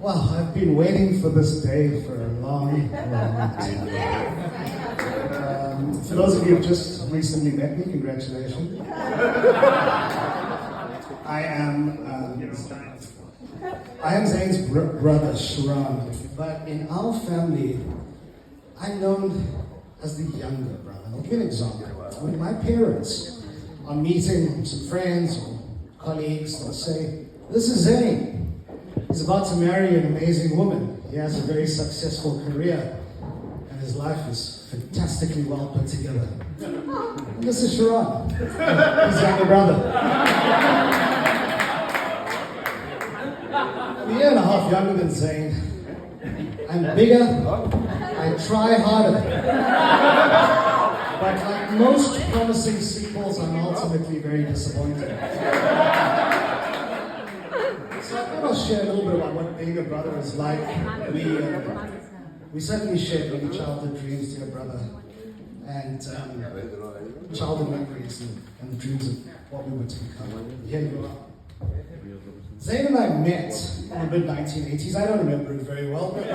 Well, I've been waiting for this day for a long, long time. For those of you who just recently met me, congratulations. I am Zain's brother, Sharon, but in our family, I'm known as the younger brother. I'll give you an example. When my parents are meeting some friends or colleagues, they'll say, "This is Zain. He's about to marry an amazing woman. He has a very successful career, and his life is fantastically well put together. And this is Sharon, his younger brother. I'm a year and a half younger than Zain. I'm bigger, I try harder. But like most promising sequels, I'm ultimately very disappointed. So I thought I'll share a little bit about what being a brother is like. We certainly shared many childhood dreams, dear brother, and childhood memories and dreams of what we were to become. Here you are. Zain and I met in the mid-1980s. I don't remember it very well, but I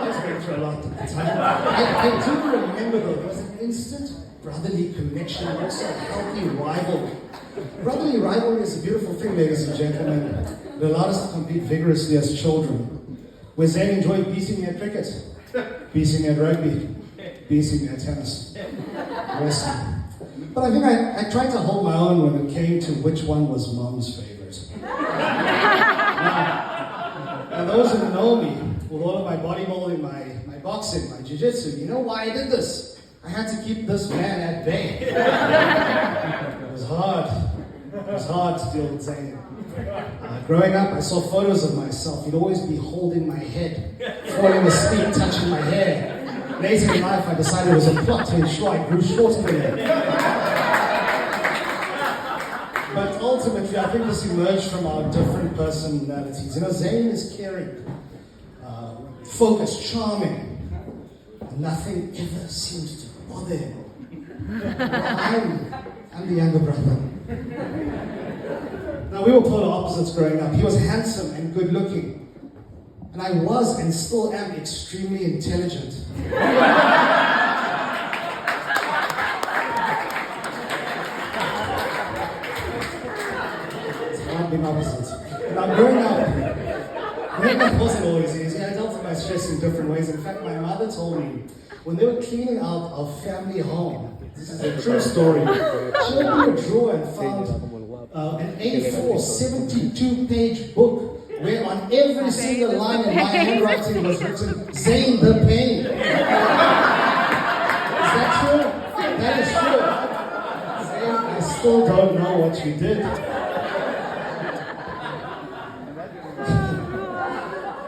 was going through a lot at the time. I do remember though, there was an instant brotherly connection, also a healthy rivalry. Brotherly rivalry is a beautiful thing, ladies and gentlemen. It allowed us to compete vigorously as children. Where Zain enjoyed beating me at cricket, beating me at rugby, beating me at tennis, wrestling. But I think I tried to hold my own when it came to which one was Mom's favorite. Now those who know me, with all of my bodybuilding, my boxing, my jiu-jitsu, you know why I did this? I had to keep this man at bay. It was hard. It was hard to deal with Zain. Growing up, I saw photos of myself. He'd always be holding my head, falling asleep, touching my hair. Later in life, I decided it was a plot to ensure I grew shorter than him. But ultimately, I think this emerged from our different personalities. You know, Zain is caring, focused, charming. Nothing ever seems to bother him. I'm the younger brother. Now, we were polar opposites growing up. He was handsome and good looking. And I was and still am extremely intelligent. It's hard being opposite. Now, growing up wasn't always easy. I dealt with my stress in different ways. In fact, my mother told me when they were cleaning out our family home, this is a true story, she opened a drawer and found an A4 72-page book where on every single line in my handwriting was written, "Zain the Pain." Is that true? That is true. Zain, I still don't know what you did.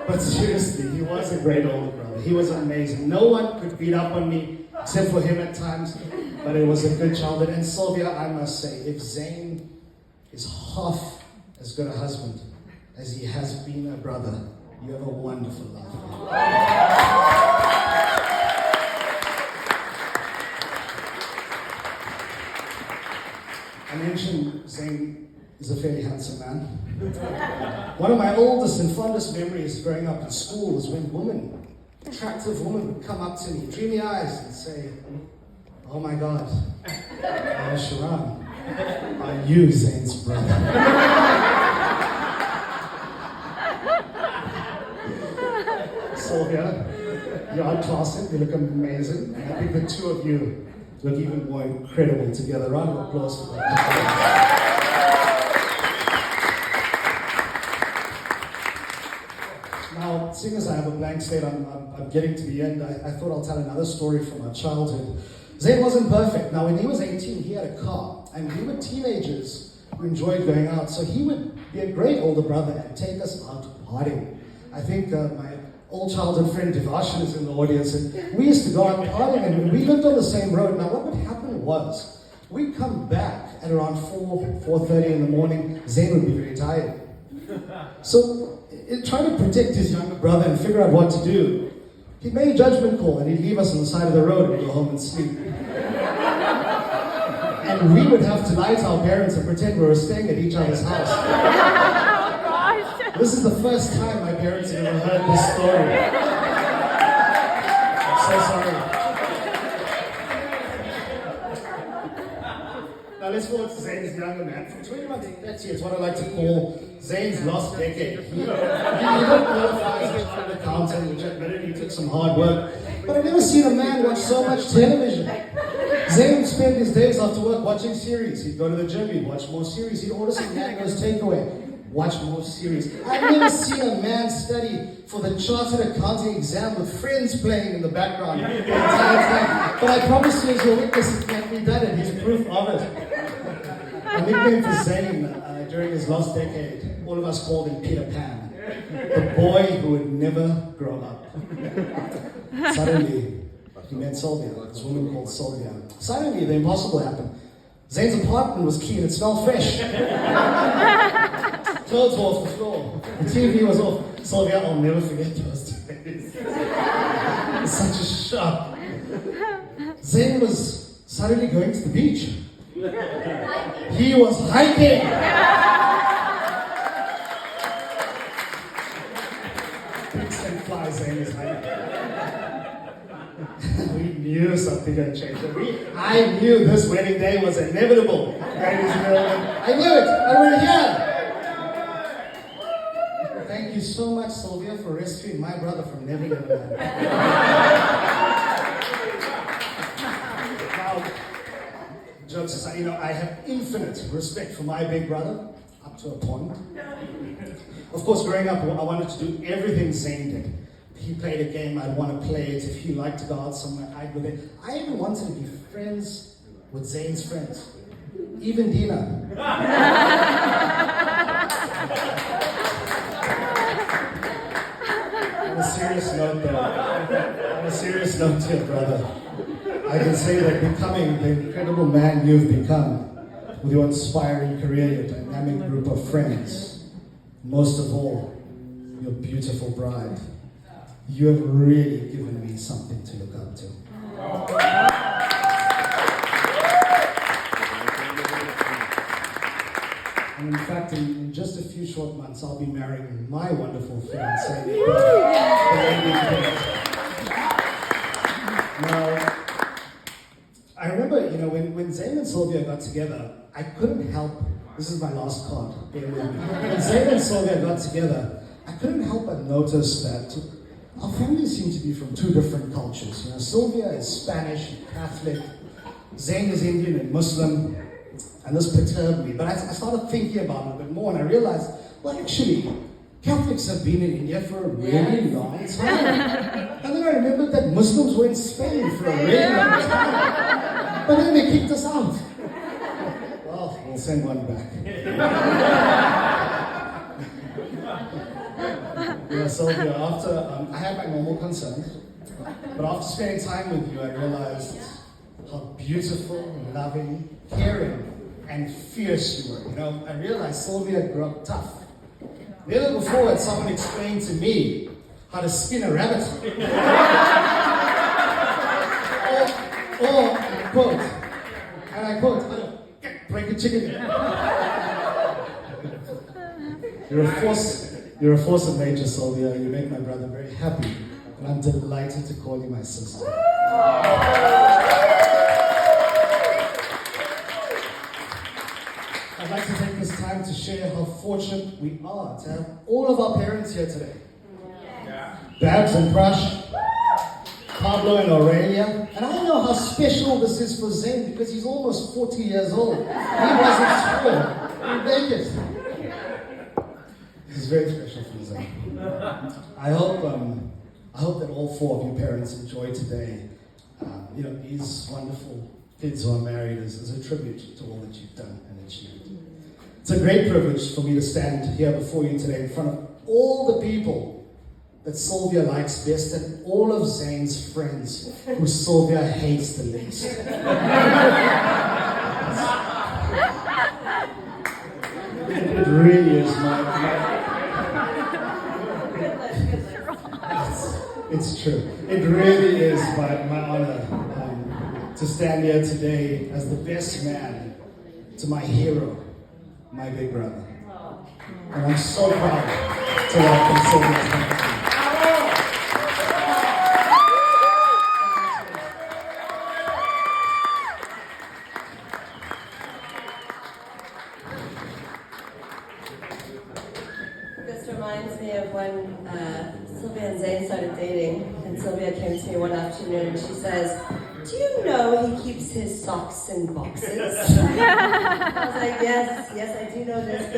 But seriously, he was a great older brother. He was amazing. No one could beat up on me, except for him at times, but it was a good childhood. And Silvia, I must say, if Zain is half as good a husband as he has been a brother, you have a wonderful life. I mentioned Zain is a fairly handsome man. One of my oldest and fondest memories growing up in school was when attractive women would come up to me, dreamy eyes, and say, "Oh my God, Sharon, are you Zain's brother?" Silvia, you are classic, you look amazing, and I think the two of you look even more incredible together. Round of applause for that. Now, seeing as I have a blank slate, I'm getting to the end, I thought I'll tell another story from our childhood. Zain wasn't perfect. Now, when he was 18, he had a car, and we were teenagers who enjoyed going out, so he would be a great older brother and take us out partying. I think my old childhood friend Devarshan is in the audience, and we used to go out partying, and we lived on the same road. Now, what would happen was, we'd come back at around 4:30 in the morning. Zain would be very tired. So, trying to protect his younger brother and figure out what to do, he'd make a judgment call, and he'd leave us on the side of the road and we'd go home and sleep. And we would have to lie to our parents and pretend we were staying at each other's house. Oh gosh! This is the first time my parents have ever heard this story. I'm so sorry. Now let's forward to Zain's younger man. From 21 to 30 is what I like to call Zain's lost decade. He didn't qualify as a chartered accountant, which admittedly took some hard work. But I've never seen a man watch so much television. Zain would spend his days after work watching series. He'd go to the gym, he'd watch more series. He'd order some Nando's takeaway, watch more series. I've never seen a man study for the chartered accounting exam with friends playing in the background the entire time. But I promise you, as your witness, it can't be done, and he's proof of it. A nickname for Zain during his lost decade, all of us called him Peter Pan, the boy who would never grow up. Suddenly, he met Silvia, this woman called Silvia. Suddenly, the impossible happened. Zain's apartment was clean, it smelled fresh. Clothes were off the floor, the TV was off. Silvia, I'll never forget those days. It's such a shock. Zain was suddenly going to the beach. He was hiking. Pigs and flies, Zain is hiking. We knew something had changed. I knew this wedding day was inevitable. Ladies and gentlemen, I knew it, and we're here. Thank you so much, Silvia, for rescuing my brother from never getting married. Now, jokes aside, I have infinite respect for my big brother, up to a point. Of course, growing up, I wanted to do everything Zain did. If he played a game, I'd want to play it. If he liked to go out somewhere, I'd go there. I even wanted to be friends with Zain's friends. Even Dina. On a serious note here, brother, I can say that becoming the incredible man you've become with your inspiring career, your dynamic group of friends, most of all, your beautiful bride, you have really given me something to look up to. And in fact, in just a few short months, I'll be marrying my wonderful fiancée, the lady Kate. Now, I remember, when Zain and Silvia got together, I couldn't help, this is my last card, bear with me. When Zain and Silvia got together, I couldn't help but notice that our families seem to be from two different cultures. Silvia is Spanish, Catholic, Zain is Indian and Muslim, and this perturbed me. But I started thinking about it a bit more, and I realized, well, actually, Catholics have been in India for a really long time. And then I remembered that Muslims were in Spain for a really long time. But then they kicked us out. Well, we'll send one back. Silvia, after I had my normal concerns, but after spending time with you, I realized how beautiful, loving, caring, and fierce you were. I realized Silvia grew up tough. Never before had someone explained to me how to skin a rabbit. or, and I quote, break a chicken. You're a force of nature, Silvia. You make my brother very happy, and I'm delighted to call you my sister. I'd like to take this time to share how fortunate we are to have all of our parents here today. Yeah. Babs and Crush, Pablo and Aurelia. And I know how special this is for Zain because he's almost 40 years old. He wasn't school. He made it. This is very special for Zain. I hope that all four of you parents enjoy today. These wonderful kids who are married is a tribute to all that you've done and achieved. It's a great privilege for me to stand here before you today in front of all the people that Silvia likes best and all of Zain's friends who Silvia hates the least. It really is it's true. It really is my honor to stand here today as the best man to my hero, my big brother. And I'm so proud to welcome Silvia to my team. This reminds me of when Silvia and Zain started dating, and Silvia came to me one afternoon and she says, "Do you know he keeps his socks in boxes?" I was like, yes, I do know this.